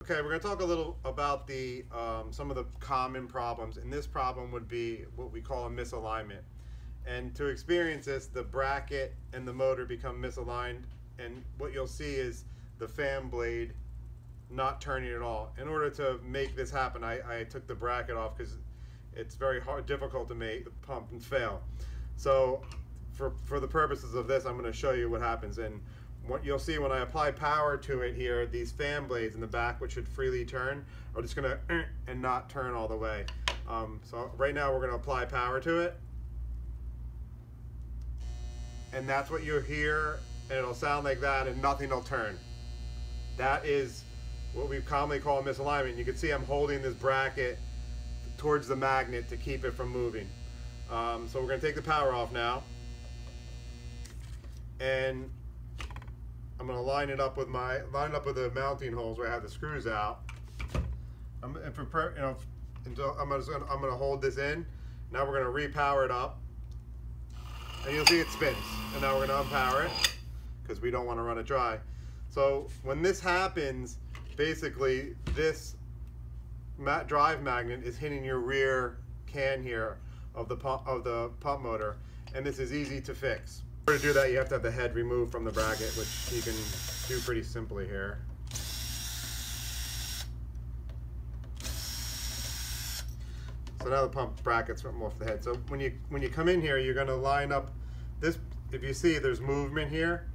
Okay, we're going to talk a little about the some of the common problems, and this problem would be what we call a misalignment. And to experience this, the bracket and the motor become misaligned, and what you'll see is the fan blade not turning at all. In order to make this happen, I took the bracket off because it's very difficult to make the pump and fail. So for the purposes of this, I'm going to show you what happens. And what you'll see when I apply power to it here, these fan blades in the back, which should freely turn, are just going to and not turn all the way. So right now we're going to apply power to it, and that's what you'll hear, and it'll sound like that, and nothing will turn. That is what we commonly call a misalignment. You can see I'm holding this bracket towards the magnet to keep it from moving. So we're going to take the power off now, and I'm going to line it up with the mounting holes where I have the screws out. I'm going to hold this in. Now we're going to repower it up, and you'll see it spins. And now we're going to unpower it because we don't want to run it dry. So when this happens, basically this drive magnet is hitting your rear can here of the pump motor, and this is easy to fix. In order to do that, you have to have the head removed from the bracket, which you can do pretty simply here. So now the pump bracket's from off the head. So when you come in here, you're going to line up this. If you see, there's movement here.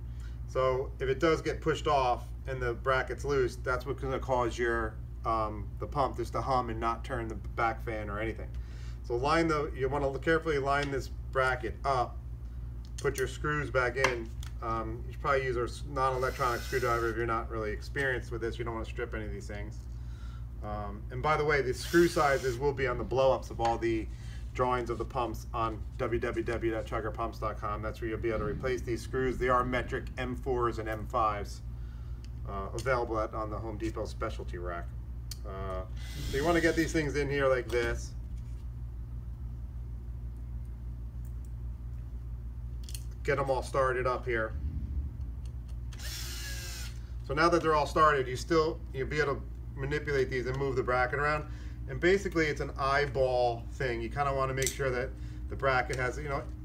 So if it does get pushed off and the bracket's loose, that's what's going to cause your the pump just to hum and not turn the back fan or anything. So you want to carefully line this bracket up. Put your screws back in. You should probably use a non-electronic screwdriver if you're not really experienced with this. You don't want to strip any of these things. And by the way, the screw sizes will be on the blow-ups of all the drawings of the pumps on www.chuggerpumps.com. That's where you'll be able to replace these screws. They are metric M4s and M5s available on the Home Depot specialty rack. So you want to get these things in here like this. Get them all started up here. So now that they're all started, you'll be able to manipulate these and move the bracket around. And basically it's an eyeball thing. You kind of want to make sure that the bracket has,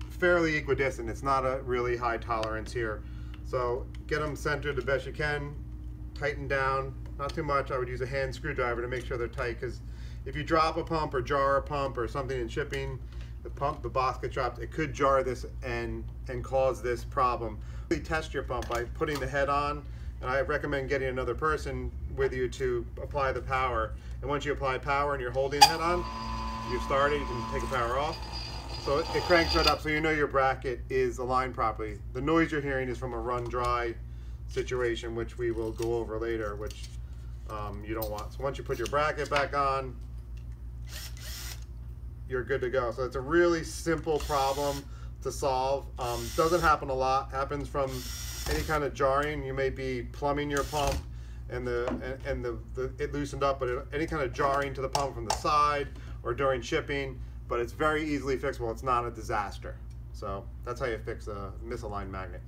fairly equidistant. It's not a really high tolerance here. So get them centered the best you can. Tighten down, not too much. I would use a hand screwdriver to make sure they're tight, because if you drop a pump or jar a pump or something in shipping, the box gets dropped, it could jar this and cause this problem. You test your pump by putting the head on, and I recommend getting another person with you to apply the power. And once you apply power and you're holding the head on, you've started, you can take the power off. So it cranks right up, so you know your bracket is aligned properly. The noise you're hearing is from a run dry situation, which we will go over later, which you don't want. So once you put your bracket back on, you're good to go. So it's a really simple problem to solve. Doesn't happen a lot. Happens from any kind of jarring. You may be plumbing your pump and it loosened up, but any kind of jarring to the pump from the side or during shipping, but it's very easily fixable. It's not a disaster. So that's how you fix a misaligned magnet.